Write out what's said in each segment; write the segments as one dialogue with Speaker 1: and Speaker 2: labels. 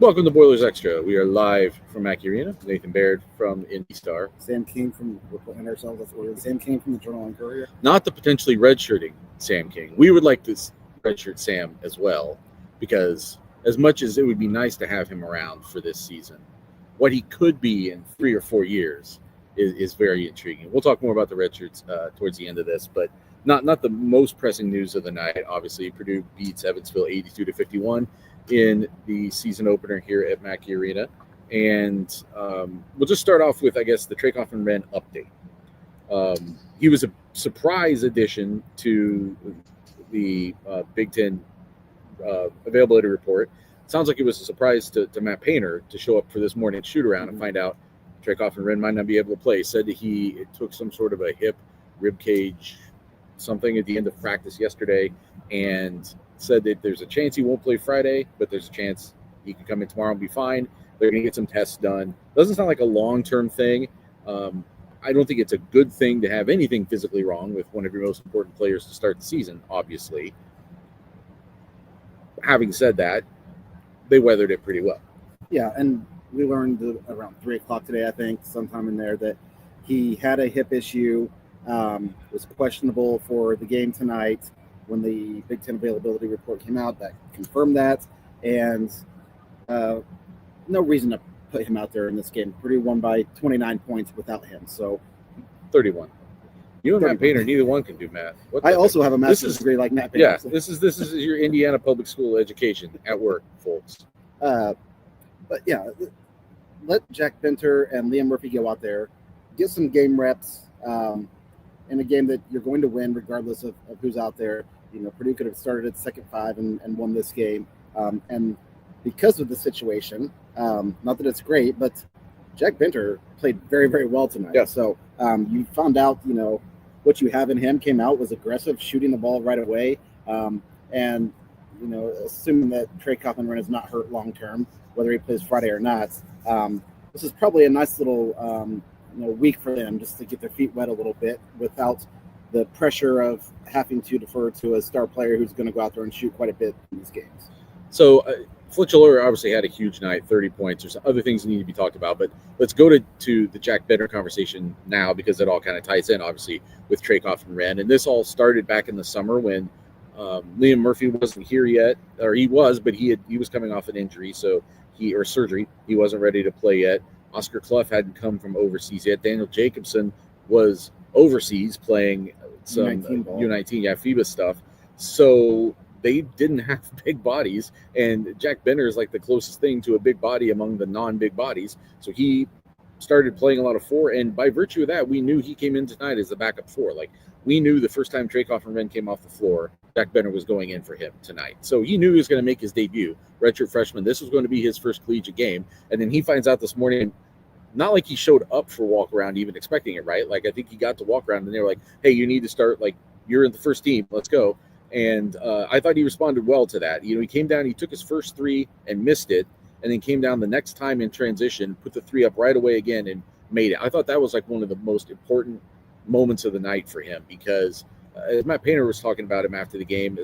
Speaker 1: Welcome to Boilers Extra. We are live from Mackey Arena. Nathan Baird from Indy Star.
Speaker 2: Sam King from ourselves. That's what we're Sam King from the Journal and Courier.
Speaker 1: Not the potentially redshirting Sam King. We would like to redshirt Sam as well, because as much as it would be nice to have him around for this season, what he could be in 3 or 4 years is very intriguing. We'll talk more about the redshirts towards the end of this, but not the most pressing news of the night. Obviously, Purdue beats Evansville 82-51 in the season opener here at Mackey Arena. And we'll just start off with, I guess, the Trey Kaufman-Renn update. He was a surprise addition to the Big Ten availability report. Sounds like it was a surprise to Matt Painter to show up for this morning's shoot-around and find out Trey Kaufman-Renn might not be able to play. Said that he took some sort of a hip, rib cage, something at the end of practice yesterday, and said that there's a chance he won't play Friday, but there's a chance he can come in tomorrow and be fine. They're going to get some tests done. Doesn't sound like a long-term thing. I don't think it's a good thing to have anything physically wrong with one of your most important players to start the season, obviously. Having said that, they weathered it pretty well.
Speaker 2: Yeah, and we learned around 3 o'clock today, I think, sometime in there, that he had a hip issue, was questionable for the game tonight. When the Big Ten availability report came out, that confirmed that, and no reason to put him out there in this game. Purdue won by 29 points without him, so
Speaker 1: 31. You and Matt Painter, neither one can do math.
Speaker 2: I also have a master's degree like Matt Painter.
Speaker 1: Yeah, so. This is your Indiana public school education at work, folks.
Speaker 2: But yeah, let Jack Benter and Liam Murphy go out there, get some game reps in a game that you're going to win regardless of who's out there. You know, Purdue could have started at second 5 and won this game. And because of the situation, not that it's great, but Jack Benter played very, very well tonight.
Speaker 1: Yeah.
Speaker 2: So you found out, what you have in him, came out, was aggressive, shooting the ball right away. And, assuming that Trey Kaufman-Renn is not hurt long-term, whether he plays Friday or not, this is probably a nice little, week for them just to get their feet wet a little bit without the pressure of having to defer to a star player who's going to go out there and shoot quite a bit in these games.
Speaker 1: So Fletcher Loyer obviously had a huge night, 30 points. There's other things that need to be talked about, but let's go to the Jack Benter conversation now, because it all kind of ties in, obviously, with Trey Kaufman-Renn. And this all started back in the summer when Liam Murphy wasn't here yet, or he was, but he was coming off an injury, or surgery. He wasn't ready to play yet. Oscar Clough hadn't come from overseas yet. Daniel Jacobson was overseas playing some U19, FIBA stuff. So they didn't have big bodies, and Jack Benter is like the closest thing to a big body among the non-big bodies. So he started playing a lot of 4, and by virtue of that, we knew he came in tonight as the backup 4. Like, we knew the first time Trey Kaufman-Renn came off the floor, Jack Benter was going in for him tonight. So he knew he was going to make his debut. Redshirt freshman, this was going to be his first collegiate game. And then he finds out this morning, not like he showed up for walk-around even expecting it, right? Like, I think he got to walk-around, and they were like, hey, you need to start, like, you're in the first team, let's go. And I thought he responded well to that. He came down, he took his first 3 and missed it, and then came down the next time in transition, put the 3 up right away again and made it. I thought that was like one of the most important moments of the night for him, because as Matt Painter was talking about him after the game,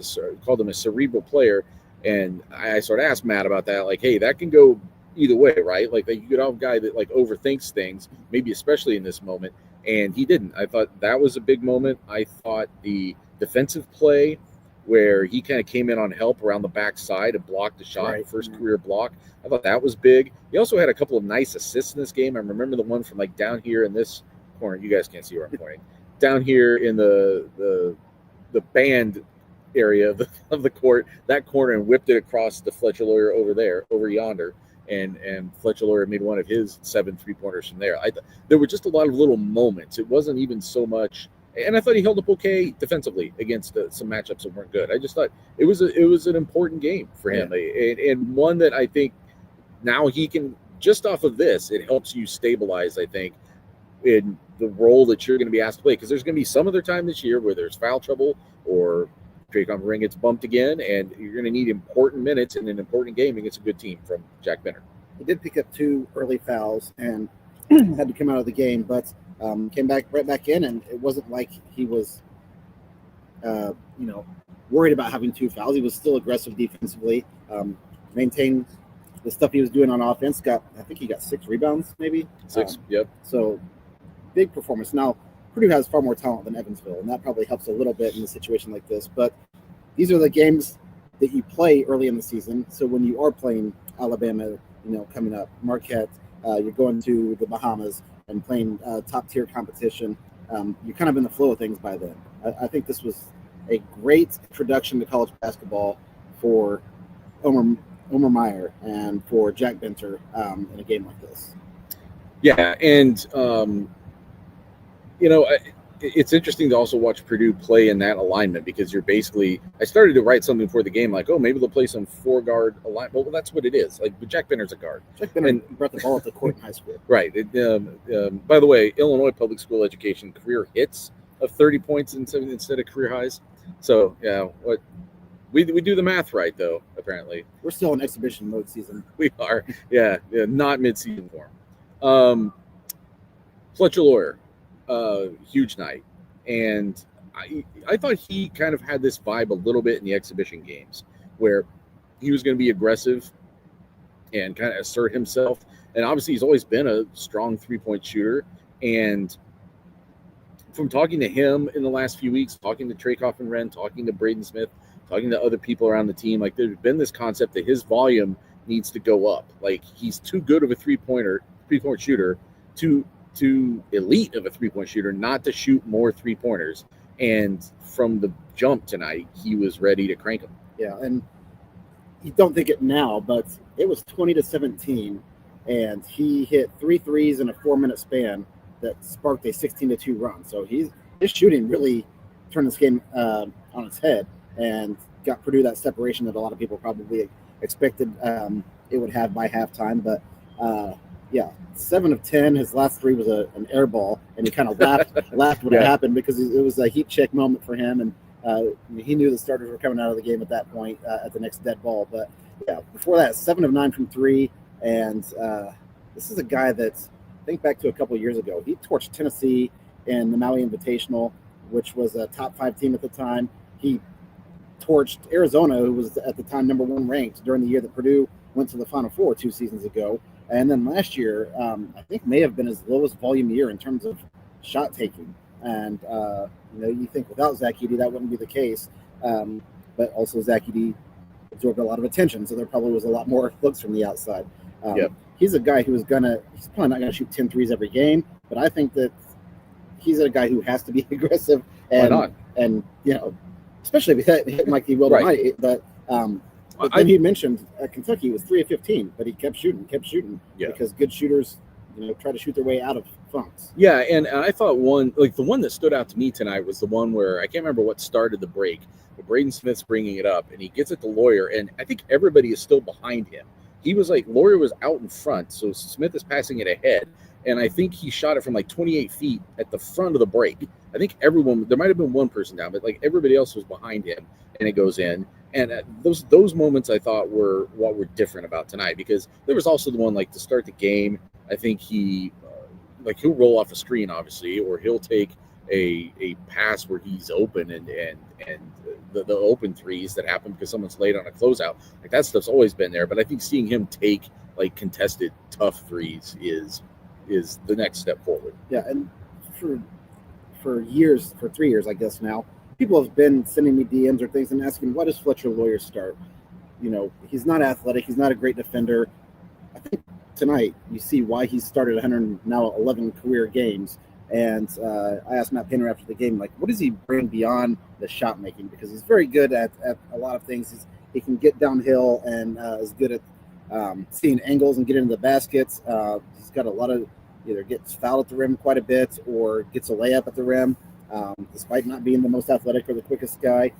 Speaker 1: called him a cerebral player. And I sort of asked Matt about that, like, hey, that can go either way, right? Like, you could have a guy that like overthinks things, maybe especially in this moment, and he didn't. I thought that was a big moment. I thought the defensive play where he kind of came in on help around the backside and blocked the shot, right. First career block. I thought that was big. He also had a couple of nice assists in this game. I remember the one from like down here in this corner. You guys can't see where I'm pointing. Down here in the band area of the court, that corner, and whipped it across to Fletcher Loyer over yonder. And Fletcher Loyer made one of his 7 3-pointers from there. There were just a lot of little moments. It wasn't even so much. And I thought he held up okay defensively against some matchups that weren't good. I just thought it was an important game for him, and one that I think now he can, just off of this, it helps you stabilize, I think, in the role that you're going to be asked to play. Because there's going to be some other time this year where there's foul trouble or Trey Kaufman-Renn gets bumped again, and you're going to need important minutes in an important game against a good team from Jack Benter.
Speaker 2: He did pick up 2 early fouls and had to come out of the game, but came right back in, and it wasn't like he was, worried about having 2 fouls. He was still aggressive defensively, maintained the stuff he was doing on offense. I think he got 6 rebounds, maybe
Speaker 1: 6. Yep.
Speaker 2: So big performance. Now Purdue has far more talent than Evansville, and that probably helps a little bit in a situation like this. But these are the games that you play early in the season. So when you are playing Alabama, coming up, Marquette, you're going to the Bahamas and playing top tier competition. You're kind of in the flow of things by then. I think this was a great introduction to college basketball for Omer Meyer and for Jack Benter in a game like this.
Speaker 1: Yeah, and it's interesting to also watch Purdue play in that alignment because you're basically. I started to write something for the game like, oh, maybe they'll play some 4-guard alignment. Well, that's what it is. Like, but Jack Benter's a guard.
Speaker 2: Jack Benter brought the ball at the court in high school.
Speaker 1: Right. By the way, Illinois public school education career hits of 30 points instead of career highs. So yeah, we do the math right though. Apparently,
Speaker 2: we're still in exhibition mode season.
Speaker 1: We are. Yeah, not mid-season form. Fletcher Loyer. Huge night, and I thought he kind of had this vibe a little bit in the exhibition games where he was going to be aggressive and kind of assert himself, and obviously he's always been a strong 3-point shooter. And from talking to him in the last few weeks, talking to Trey Kaufman-Renn, talking to Braden Smith, talking to other people around the team, like there's been this concept that his volume needs to go up. Like he's too good of a 3-point shooter, too elite of a 3-point shooter not to shoot more 3-pointers. And from the jump tonight, he was ready to crank them.
Speaker 2: Yeah, and you don't think it now, but it was 20-17, and he hit 3 threes in a 4-minute span that sparked a 16-2 run. So his shooting really turned this game on its head and got Purdue that separation that a lot of people probably expected it would have by halftime. But yeah, 7 of 10. His last 3 was an air ball, and he kind of laughed when it happened because it was a heat check moment for him, and he knew the starters were coming out of the game at that point at the next dead ball. But yeah, before that, 7 of 9 from 3, and this is a guy that's, think back to a couple of years ago, he torched Tennessee in the Maui Invitational, which was a top 5 team at the time. He torched Arizona, who was at the time number 1 ranked during the year that Purdue went to the Final Four 2 seasons ago. And then last year, I think may have been his lowest volume year in terms of shot taking. And, you think without Zach Edey, that wouldn't be the case. But also Zach Edey absorbed a lot of attention, so there probably was a lot more looks from the outside. He's a guy who's he's probably not going to shoot 10 threes every game, but I think that he's a guy who has to be aggressive. And,
Speaker 1: why not?
Speaker 2: And, especially if he hit Mike Will tonight. But then he mentioned at Kentucky was 3 of 15, but he kept shooting because good shooters, try to shoot their way out of funks.
Speaker 1: Yeah, and I thought the one that stood out to me tonight was the one where I can't remember what started the break, but Braden Smith's bringing it up, and he gets it to Loyer, and I think everybody is still behind him. He was like, Loyer was out in front, so Smith is passing it ahead, and I think he shot it from like 28 feet at the front of the break. I think there might have been one person down, but like everybody else was behind him, and it goes in. And those moments I thought were what were different about tonight, because there was also the one like to start the game. I think he'll roll off a screen, obviously, or he'll take a pass where he's open and the open threes that happen because someone's late on a closeout. Like that stuff's always been there, but I think seeing him take like contested tough threes is the next step forward.
Speaker 2: Yeah, and for 3 years, I guess now, people have been sending me DMs or things and asking, why does Fletcher Loyer start? He's not athletic. He's not a great defender. I think tonight you see why he started 111 career games. And I asked Matt Painter after the game, like, what does he bring beyond the shot making? Because he's very good at a lot of things. He can get downhill and is good at seeing angles and get into the baskets. He's got a lot of either gets fouled at the rim quite a bit or gets a layup at the rim. Despite not being the most athletic or the quickest guy.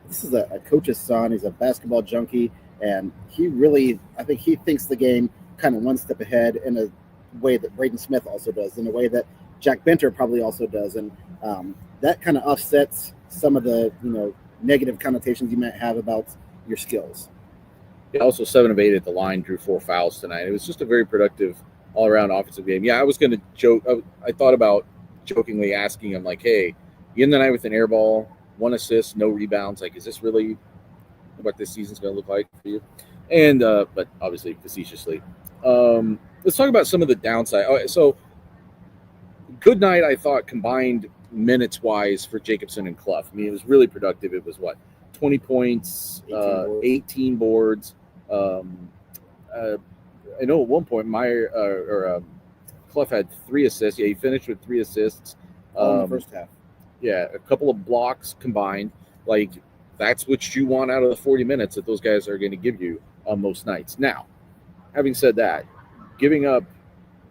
Speaker 2: This is a coach's son. He's a basketball junkie, and I think he thinks the game kind of one step ahead in a way that Braden Smith also does, in a way that Jack Benter probably also does, and that kind of offsets some of the negative connotations you might have about your skills.
Speaker 1: Yeah, also 7 of 8 at the line, drew 4 fouls tonight. It was just a very productive all-around offensive game. Yeah, I was going to joke. I thought about jokingly asking him, like, hey, you end the night with an air ball, 1 assist, no rebounds. Like, is this really what this season's going to look like for you? And but obviously facetiously. Let's talk about some of the downside. All right, so good night, I thought, combined minutes wise for Jacobson and Clough. I mean, it was really productive. It was what, 20 points, 18 boards. I know at one point Clough had 3 assists. Yeah, he finished with 3 assists.
Speaker 2: In the first half.
Speaker 1: Yeah, a couple of blocks combined. Like, that's what you want out of the 40 minutes that those guys are going to give you on most nights. Now, having said that, giving up,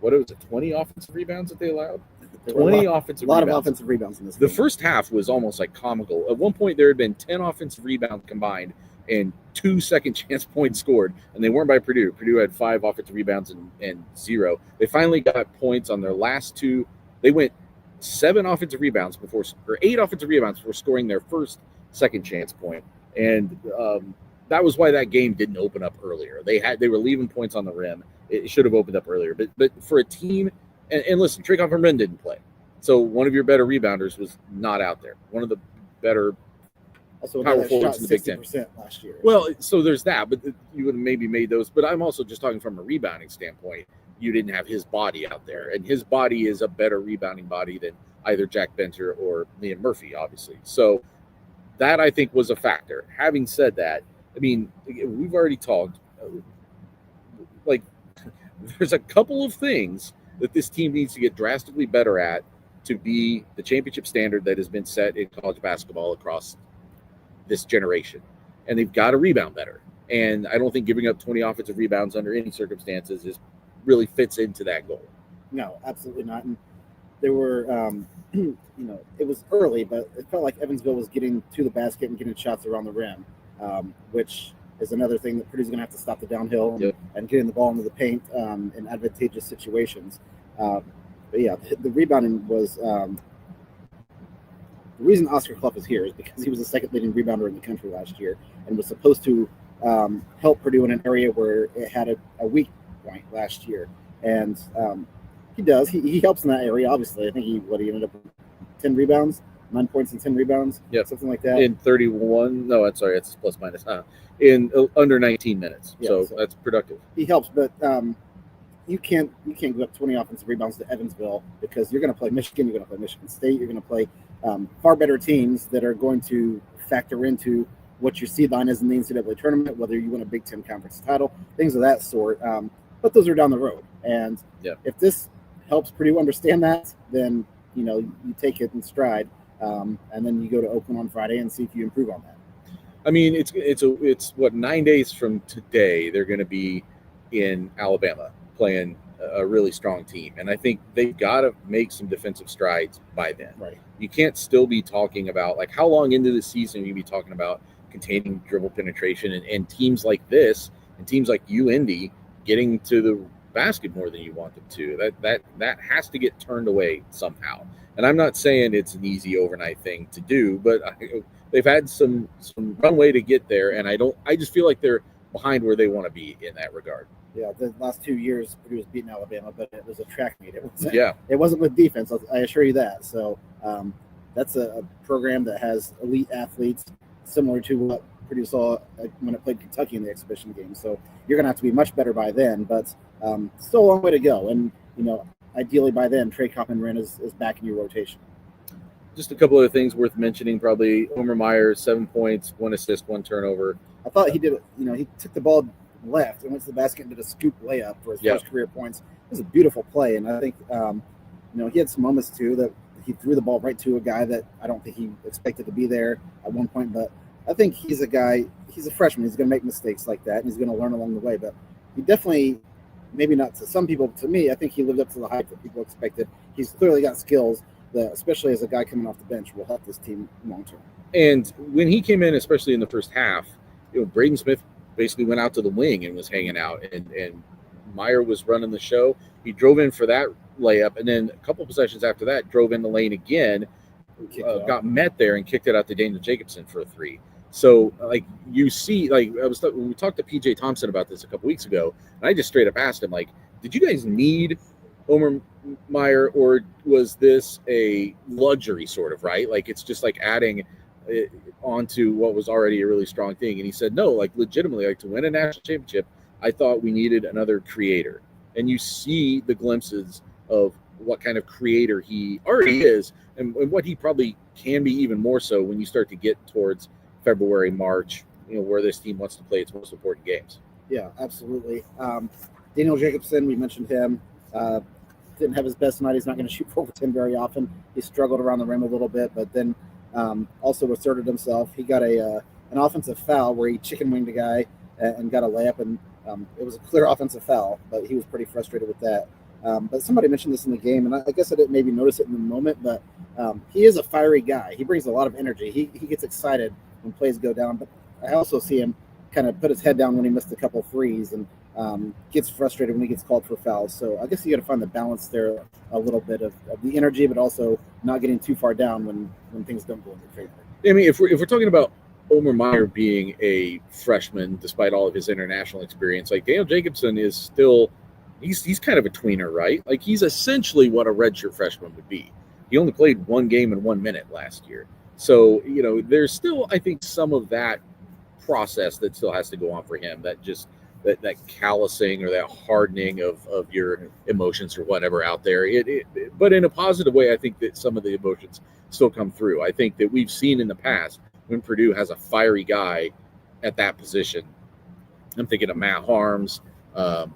Speaker 1: what was it, 20 offensive rebounds that they allowed? 20 offensive rebounds.
Speaker 2: A lot of offensive rebounds in this game.
Speaker 1: The first half was almost like comical. At one point, there had been 10 offensive rebounds combined and 2 second chance points scored, and they weren't by Purdue. Purdue had 5 offensive rebounds and 0. They finally got points on their last 2. They went 7 offensive rebounds or 8 offensive rebounds before scoring their first second chance point. And that was why that game didn't open up earlier. They were leaving points on the rim. It should have opened up earlier. But for a team, and listen, Trey Kaufman-Renn didn't play. So one of your better rebounders was not out there. One of the better power forwards in the Big Ten
Speaker 2: last year.
Speaker 1: Well, so there's that, but you would have maybe made those. But I'm also just talking from a rebounding standpoint. You didn't have his body out there, and his body is a better rebounding body than either Jack Benter or Liam Murphy, obviously. So that, I think, was a factor. Having said that, I mean, we've already talked. Like, there's a couple of things that this team needs to get drastically better at to be the championship standard that has been set in college basketball across this generation. And they've got to rebound better. And I don't think giving up 20 offensive rebounds under any circumstances really fits into that goal.
Speaker 2: No, absolutely not. And there were, it was early, but it felt like Evansville was getting to the basket and getting shots around the rim, which is another thing that Purdue's going to have to stop the downhill and getting the ball into the paint in advantageous situations. But yeah, the rebounding was the reason Oscar Clough is here is because he was the second leading rebounder in the country last year and was supposed to help Purdue in an area where it had a weak point last year. And he does. He helps in that area, obviously. I think he ended up with 10 rebounds, 9 points and 10 rebounds, something like that.
Speaker 1: In 31, no, I'm sorry, it's plus minus, in under 19 minutes.
Speaker 2: Yeah,
Speaker 1: so that's productive.
Speaker 2: He helps, but you can't give up 20 offensive rebounds to Evansville because you're going to play Michigan, you're going to play Michigan State, you're going to play far better teams that are going to factor into what your seed line is in the NCAA tournament, whether you win a Big Ten conference title, things of that sort. But those are down the road. And if this helps Purdue understand that, then you take it in stride, and then you go to Oakland on Friday and see if you improve on that.
Speaker 1: I mean, it's what, 9 days from today they're going to be in Alabama playing a really strong team, and I think they've got to make some defensive strides by then.
Speaker 2: Right.
Speaker 1: You can't still be talking about, like, how long into the season you be talking about containing dribble penetration and teams like this and teams like UIndy getting to the basket more than you want them to. That has to get turned away somehow. And I'm not saying it's an easy overnight thing to do, but they've had some runway to get there, and I just feel like they're behind where they want to be in that regard.
Speaker 2: Yeah, the last 2 years Purdue was beating Alabama, but it was a track meet. It wasn't with defense. I assure you that. So that's a program that has elite athletes, similar to what Purdue saw when it played Kentucky in the exhibition game. So you're going to have to be much better by then, but still a long way to go. And ideally by then, Trey Kaufman-Renn is back in your rotation.
Speaker 1: Just a couple other things worth mentioning. Probably Homer Meyer, 7 points, 1 assist, 1 turnover.
Speaker 2: I thought he did. He took the ball left and went to the basket and did a scoop layup for his first career points. It was a beautiful play, and I think he had some moments too that he threw the ball right to a guy that I don't think he expected to be there at one point. But I think he's a guy. He's a freshman. He's going to make mistakes like that, and he's going to learn along the way. But he definitely, maybe not to some people, to me, I think he lived up to the hype that people expected. He's clearly got skills that, especially as a guy coming off the bench, will help this team long term.
Speaker 1: And when he came in, especially in the first half, Braden Smith basically went out to the wing and was hanging out, and Meyer was running the show. He drove in for that layup, and then a couple possessions after that, drove in the lane again, got met there and kicked it out to Daniel Jacobson for a 3. So, like, you see, like, when we talked to PJ Thompson about this a couple weeks ago, and I just straight up asked him, like, did you guys need Homer Meyer, or was this a luxury sort of, right? Like, it's just like adding onto what was already a really strong thing. And he said, no, like legitimately, like to win a national championship, I thought we needed another creator. And you see the glimpses of what kind of creator he already is, and what he probably can be even more so when you start to get towards February, March, where this team wants to play its most important games.
Speaker 2: Yeah, absolutely. Daniel Jacobson, we mentioned him. Didn't have his best night. He's not going to shoot 4 for 10 very often. He struggled around the rim a little bit, but then also asserted himself. He got an offensive foul where he chicken winged a guy and got a layup, and it was a clear offensive foul, but he was pretty frustrated with that. But somebody mentioned this in the game, and I guess I didn't maybe notice it in the moment, but he is a fiery guy. He brings a lot of energy. He gets excited when plays go down, but I also see him kind of put his head down when he missed a couple threes and gets frustrated when he gets called for fouls. So I guess you got to find the balance there a little bit of the energy, but also not getting too far down when things don't go in your favor.
Speaker 1: I mean, if we're talking about Omer Meyer being a freshman, despite all of his international experience, like Daniel Jacobson is still, he's kind of a tweener, right? Like he's essentially what a redshirt freshman would be. He only played 1 game in 1 minute last year. So, there's still, I think, some of that process that still has to go on for him, that callousing or that hardening of your emotions or whatever out there. But in a positive way, I think that some of the emotions still come through. I think that we've seen in the past when Purdue has a fiery guy at that position. I'm thinking of Matt Harms,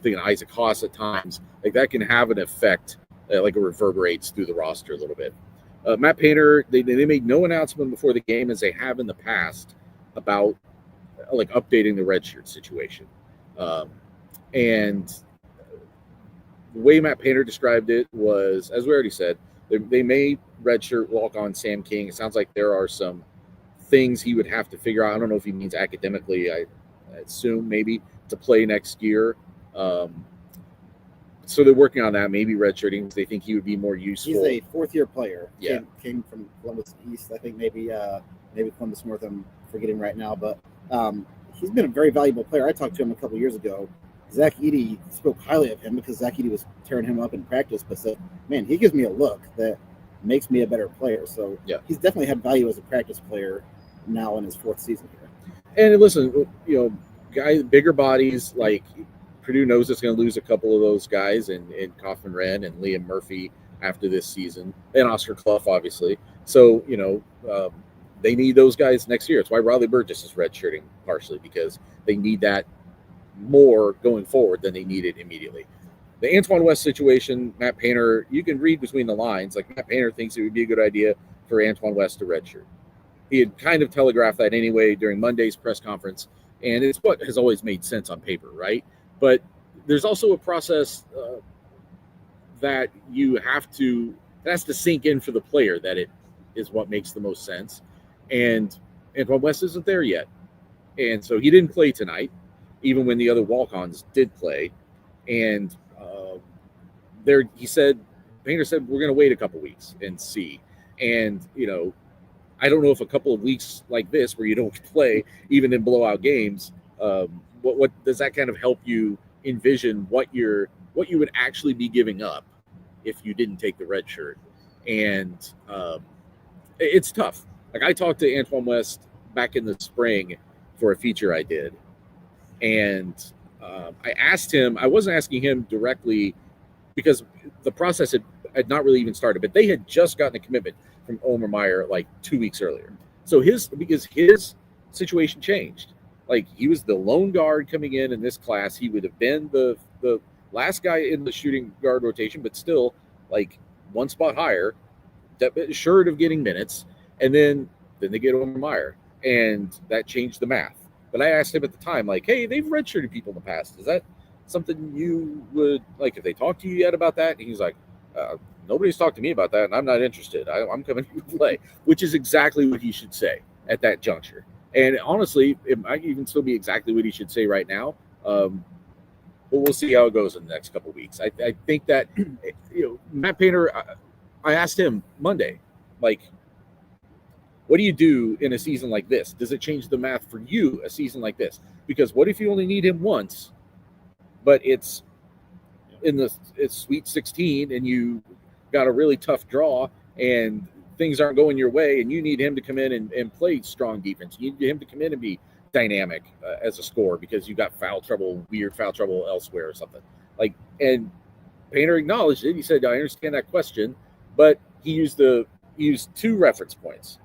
Speaker 1: thinking of Isaac Haas at times. Like that can have an effect, like it reverberates through the roster a little bit. Matt Painter, they made no announcement before the game, as they have in the past, about like updating the redshirt situation. And the way Matt Painter described it was, as we already said, they may redshirt walk-on Sam King. It sounds like there are some things he would have to figure out. I don't know if he means academically. I assume maybe to play next year. So they're working on that, maybe redshirting, because they think he would be more useful.
Speaker 2: He's a 4th-year player.
Speaker 1: Yeah.
Speaker 2: Came from Columbus East. I think maybe Columbus North. I'm forgetting right now, but he's been a very valuable player. I talked to him a couple years ago. Zach Edey spoke highly of him because Zach Edey was tearing him up in practice, but said, man, he gives me a look that makes me a better player. So yeah, he's definitely had value as a practice player now in his 4th season here.
Speaker 1: And listen, guys, bigger bodies, like Purdue knows it's going to lose a couple of those guys in Kaufman-Renn and Liam Murphy after this season, and Oscar Clough, obviously. So, they need those guys next year. It's why Riley Burgess is redshirting partially, because they need that more going forward than they needed immediately. The Antoine West situation, Matt Painter, you can read between the lines. Like Matt Painter thinks it would be a good idea for Antoine West to redshirt. He had kind of telegraphed that anyway during Monday's press conference, and it's what has always made sense on paper, right? But there's also a process that has to sink in for the player, that it is what makes the most sense. And Antoine West isn't there yet. And so he didn't play tonight, even when the other walk-ons did play. And Painter said, we're going to wait a couple weeks and see. And, I don't know if a couple of weeks like this where you don't play, even in blowout games, what does that kind of help you envision what you would actually be giving up if you didn't take the red shirt? And it's tough. Like I talked to Antoine West back in the spring for a feature I did, and I asked him. I wasn't asking him directly because the process had not really even started, but they had just gotten a commitment from Omer Meyer like 2 weeks earlier. So his situation changed. Like he was the lone guard coming in this class. He would have been the last guy in the shooting guard rotation, but still like one spot higher, assured of getting minutes. And then they get Omer Meyer, and that changed the math. But I asked him at the time, like, hey, they've redshirted people in the past. Is that something you would like? If they talked to you yet about that? And he's like, nobody's talked to me about that, and I'm not interested. I'm coming to play, which is exactly what he should say at that juncture. And honestly, it might even still be exactly what he should say right now. But we'll see how it goes in the next couple of weeks. I think that, Matt Painter, I asked him Monday, like, what do you do in a season like this? Does it change the math for you, a season like this? Because what if you only need him once, but it's Sweet 16 and you got a really tough draw and things aren't going your way and you need him to come in and play strong defense. You need him to come in and be dynamic as a scorer because you got weird foul trouble elsewhere or something. And Painter acknowledged it. He said, I understand that question, but he used two reference points.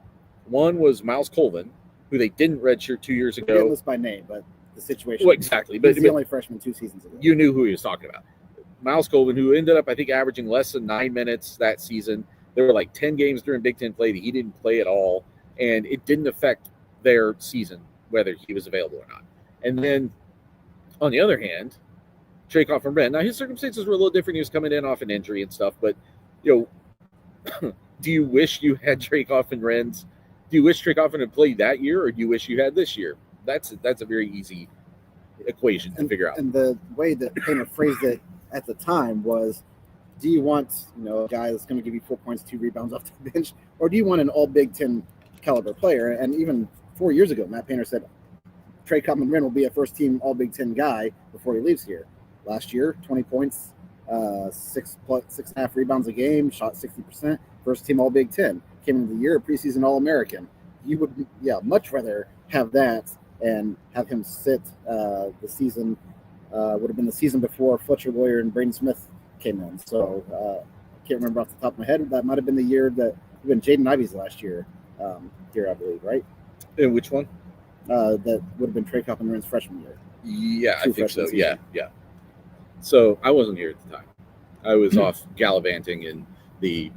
Speaker 1: One was Miles Colvin, who they didn't redshirt 2 years ago.
Speaker 2: Didn't list by name, but the situation.
Speaker 1: Well, exactly. But
Speaker 2: he's the only freshman 2 seasons ago.
Speaker 1: You knew who he was talking about. Miles Colvin, who ended up, I think, averaging less than 9 minutes that season. There were like 10 games during Big Ten play that he didn't play at all, and it didn't affect their season, whether he was available or not. And then, on the other hand, Trey Kaufman-Renn. Now, his circumstances were a little different. He was coming in off an injury and stuff, but, do you wish you had Trey Kaufman-Renn's? Do you wish Trey Kaufman had played that year, or do you wish you had this year? That's a very easy equation to figure out.
Speaker 2: And the way that Painter phrased it at the time was, do you want a guy that's going to give you 4 points, 2 rebounds off the bench, or do you want an all Big Ten caliber player? And even 4 years ago, Matt Painter said Trey Kaufman-Renn will be a first-team all Big Ten guy before he leaves here. Last year, 20 points, 6.5 rebounds a game, shot 60%, first-team all Big Ten. Came into the year a preseason All-American. You would, much rather have that and have him sit the season. Would have been the season before Fletcher Loyer and Braden Smith came in. So I can't remember off the top of my head. That might have been the year that when Jaden Ivey's last year here, I believe, right?
Speaker 1: And which one?
Speaker 2: That would have been Trey Kaufman-Renn's freshman year.
Speaker 1: Yeah, I think so. Season. Yeah. So I wasn't here at the time. I was off gallivanting in the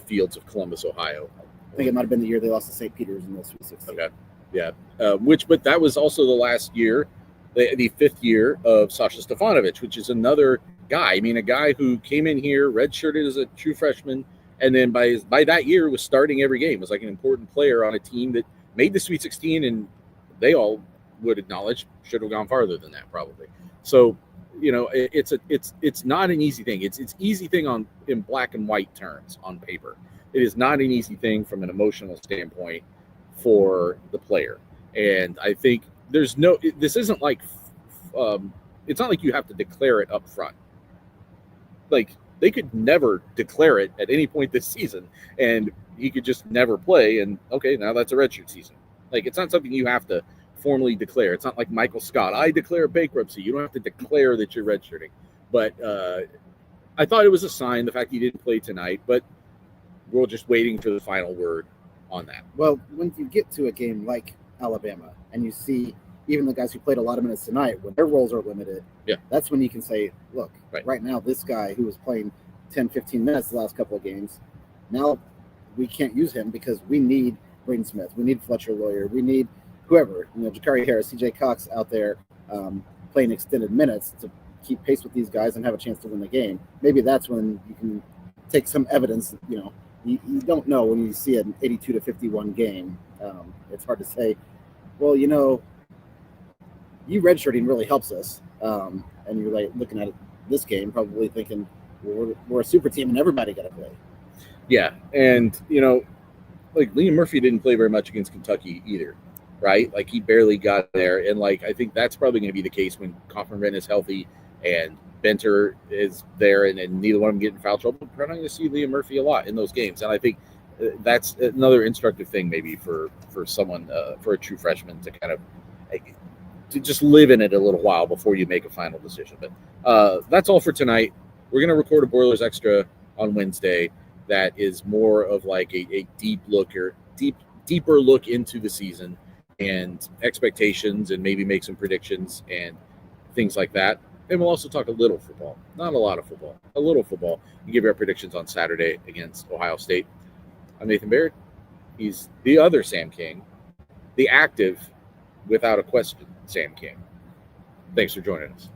Speaker 1: fields of Columbus, Ohio.
Speaker 2: I think it might have been the year they lost to St. Peter's in the Sweet 16.
Speaker 1: Okay. Yeah. But that was also the last year, the 5th year of Sasha Stefanovic, which is another guy. I mean, a guy who came in here, redshirted as a true freshman, and then by that year was starting every game. Was like an important player on a team that made the Sweet 16, and they all would acknowledge should have gone farther than that probably. So, it's not an easy thing. It's easy thing in black and white terms on paper. It is not an easy thing from an emotional standpoint for the player. And I think this isn't like, it's not like you have to declare it up front. Like, they could never declare it at any point this season, and he could just never play, and okay, now that's a redshirt season. Like, it's not something you have to formally declare. It's not like Michael Scott. I declare bankruptcy. You don't have to declare that you're redshirting. But I thought it was a sign, the fact he didn't play tonight, but we're just waiting for the final word on that.
Speaker 2: Well, when you get to a game like Alabama and you see even the guys who played a lot of minutes tonight, when their roles are limited, that's when you can say, look, right now this guy who was playing 10, 15 minutes the last couple of games, now we can't use him because we need Braden Smith. We need Fletcher Loyer. We need whoever, Jakari Harris, CJ Cox out there playing extended minutes to keep pace with these guys and have a chance to win the game. Maybe that's when you can take some evidence. You don't know when you see an 82-51 game. It's hard to say, well, you redshirting really helps us. And you're like looking at this game, probably thinking, well, we're a super team and everybody got to play.
Speaker 1: Yeah. And, like Liam Murphy didn't play very much against Kentucky either. Right? Like, he barely got there. And, like, I think that's probably going to be the case when Kaufman-Renn is healthy and Benter is there and neither one of them get in foul trouble. We're probably going to see Liam Murphy a lot in those games. And I think that's another instructive thing maybe for someone, for a true freshman to kind of to just live in it a little while before you make a final decision. But that's all for tonight. We're going to record a Boilers Extra on Wednesday that is more of like a deeper look into the season and expectations, and maybe make some predictions and things like that. And we'll also talk a little football, not a lot of football, a little football, and give you our predictions on Saturday against Ohio State. I'm Nathan Baird. He's the other Sam King, the active, without a question, Sam King. Thanks for joining us.